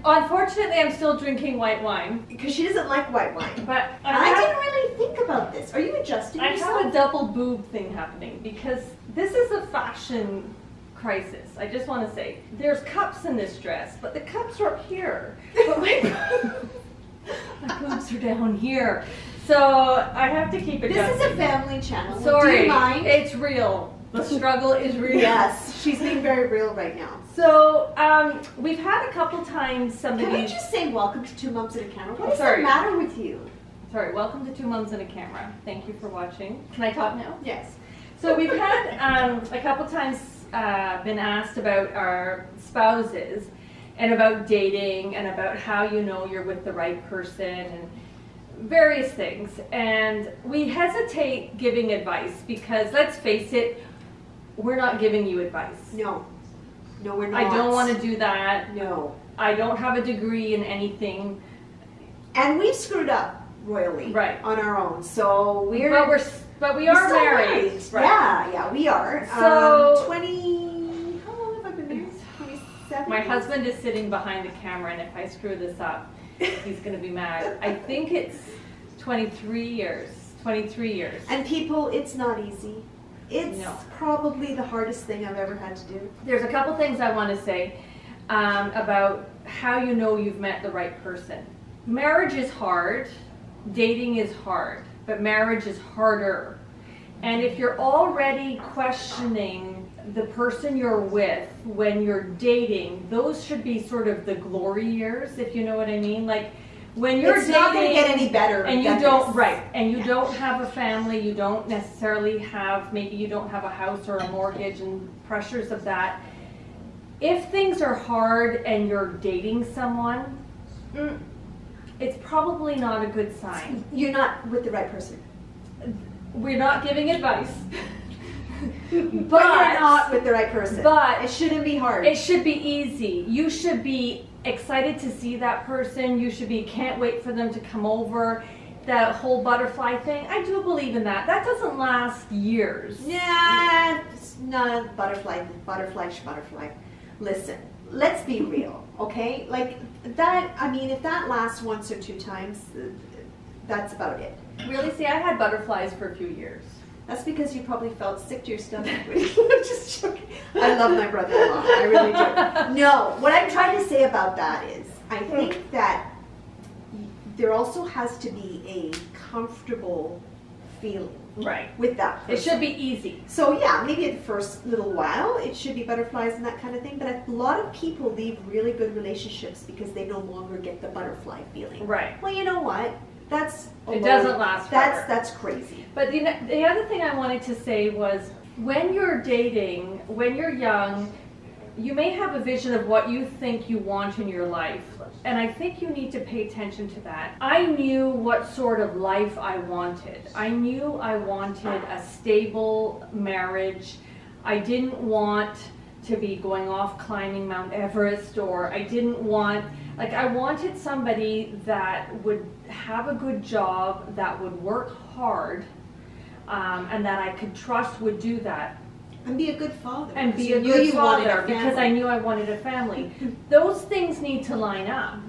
Unfortunately, I'm still drinking white wine. Because she doesn't like white wine. But I didn't really think about this. Are you adjusting yourself? I have a double boob thing happening because this is a fashion crisis. I just want to say, there's cups in this dress, but the cups are up here. But my boobs are down here. So I have to keep adjusting. This is a family channel. Sorry, do you mind? It's real. The struggle is real. Yes, she's being very real right now. So we've had a couple times somebody. Can we just say welcome to Two Mums and a Camera? What does Sorry. that matter with you? Sorry, welcome to Two Mums and a Camera. Thank you for watching. Can I talk now? Yes. So we've had a couple times been asked about our spouses and about dating and about how you know you're with the right person and various things. And we hesitate giving advice because, let's face it, we're not giving you advice. No. No, we're not. I don't want to do that. No. I don't have a degree in anything. And we've screwed up royally on our own. So But we are married. Right. Yeah, we are. So 20. How long have I been married? 27. My husband is sitting behind the camera, and if I screw this up, he's going to be mad. I think it's 23 years. 23 years. And people, it's not easy. It's probably the hardest thing I've ever had to do. There's a couple things I want to say about how you know you've met the right person. Marriage is hard. Dating is hard. But marriage is harder. And if you're already questioning the person you're with when you're dating, those should be sort of the glory years, if you know what I mean. Like when you're dating, not going to get any better. And you don't, and you don't have a family, you don't necessarily have, maybe you don't have a house or a mortgage and pressures of that. If things are hard and you're dating someone, it's probably not a good sign. You're not with the right person. We're not giving advice. But you're not with the right person. But it shouldn't be hard. It should be easy. You should be excited to see that person. You should be, can't wait for them to come over. That whole butterfly thing, I do believe in that. That doesn't last years. Yeah, it's not butterfly. Listen, let's be real, okay? Like that, I mean, if that lasts once or two times, that's about it. Really? See, I had butterflies for a few years. That's because you probably felt sick to your stomach. I'm just joking. I love my brother-in-law. I really do. No, what I'm trying to say about that is, I think that there also has to be a comfortable feeling with that person. It should be easy. So yeah, maybe at the first little while, it should be butterflies and that kind of thing. But a lot of people leave really good relationships because they no longer get the butterfly feeling. Right. Well, you know what? It doesn't last forever. That's crazy. But the other thing I wanted to say was, when you're dating, when you're young, you may have a vision of what you think you want in your life. And I think you need to pay attention to that. I knew what sort of life I wanted. I knew I wanted a stable marriage. I didn't want to be going off climbing Mount Everest, or I didn't want, like, I wanted somebody that would have a good job, that would work hard, and that I could trust would do that. And be a good father. And be a good father, because I knew I wanted a family. Those things need to line up.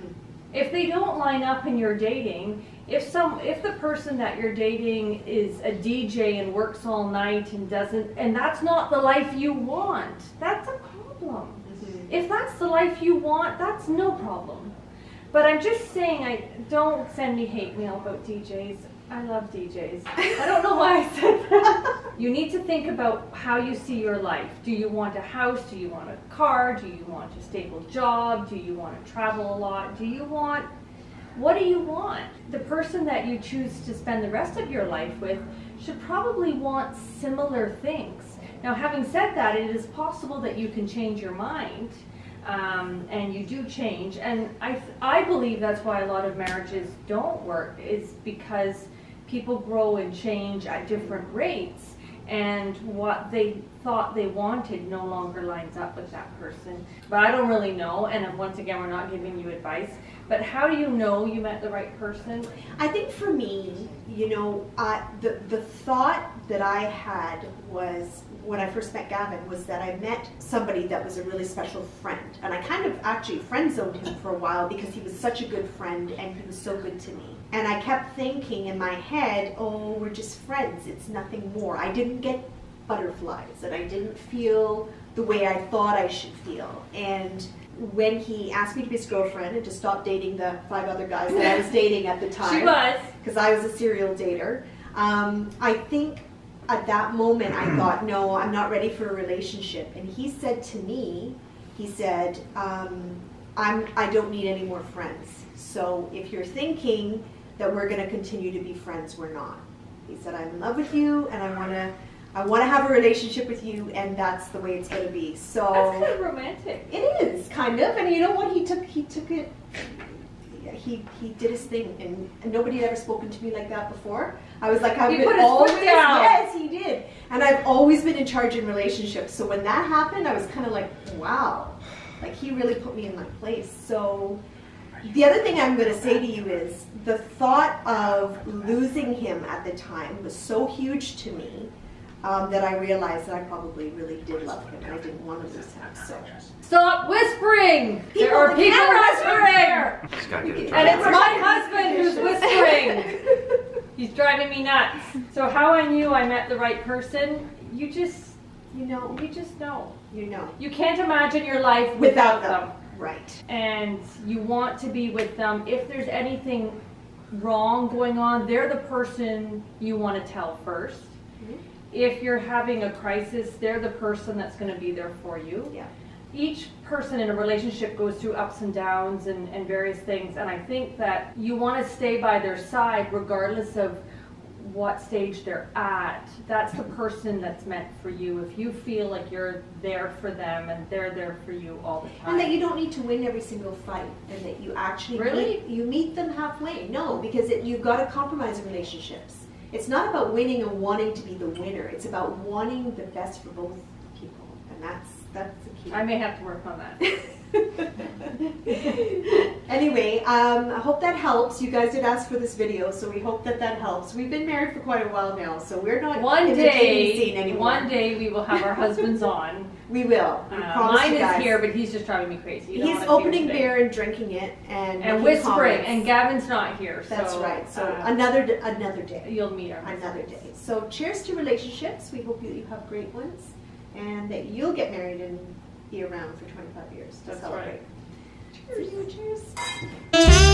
If they don't line up in your dating, if the person that you're dating is a DJ and works all night and that's not the life you want, that's a problem. If that's the life you want, that's no problem. But I'm just saying, don't send me hate mail about DJs. I love DJs. I don't know why I said that. You need to think about how you see your life. Do you want a house? Do you want a car? Do you want a stable job? Do you want to travel a lot? What do you want? The person that you choose to spend the rest of your life with should probably want similar things. Now, having said that, it is possible that you can change your mind. And you do change, and I believe that's why a lot of marriages don't work, is because people grow and change at different rates, and what they thought they wanted no longer lines up with that person. But I don't really know, and once again, we're not giving you advice. But how do you know you met the right person? I think for me, you know, the thought that I had was, when I first met Gavin, was that I met somebody that was a really special friend. And I kind of actually friend-zoned him for a while because he was such a good friend and he was so good to me. And I kept thinking in my head, oh, we're just friends, it's nothing more. I didn't get butterflies and I didn't feel the way I thought I should feel. And when he asked me to be his girlfriend and to stop dating the 5 other guys that I was dating at the time. She was. Because I was a serial dater. I think at that moment I thought, no, I'm not ready for a relationship. And he said to me, he said, I don't need any more friends. So if you're thinking that we're going to continue to be friends, we're not. He said, I'm in love with you and I want to have a relationship with you, and that's the way it's going to be. So that's kind of romantic. It is kind of, and you know what? He took it. He did his thing, and nobody had ever spoken to me like that before. I was like, I've been always, yes, he did, and I've always been in charge in relationships. So when that happened, I was kind of like, wow, like he really put me in my place. So the other thing I'm going to say to you is the thought of losing him at the time was so huge to me. That I realized that I probably really did love him and I didn't want to lose him. So stop whispering! There are people whispering! And it's my husband who's whispering! He's driving me nuts. So how I knew I met the right person, you just know. You know. You can't imagine your life without them. Right. And you want to be with them. If there's anything wrong going on, they're the person you want to tell first. If you're having a crisis, they're the person that's going to be there for you. Yeah. Each person in a relationship goes through ups and downs and various things, and I think that you want to stay by their side regardless of what stage they're at. That's the person that's meant for you. If you feel like you're there for them and they're there for you all the time. And that you don't need to win every single fight, and that you actually meet them halfway. No, because you've got to compromise in relationships. It's not about winning and wanting to be the winner. It's about wanting the best for both people, and that's the key. I may have to work on that. Anyway, I hope that helps. You guys did ask for this video, so we hope that helps. We've been married for quite a while now, so we're not in the dating scene anymore. One day we will have our husbands on. We will. We mine is here, but he's just driving me crazy. He's opening beer and drinking it and whispering, and Gavin's not here. That's right. So another day. You'll meet her. Another day. So cheers to relationships. We hope you have great ones, and that you'll get married and be around for 25 years to celebrate. Right. Cheers. Cheers.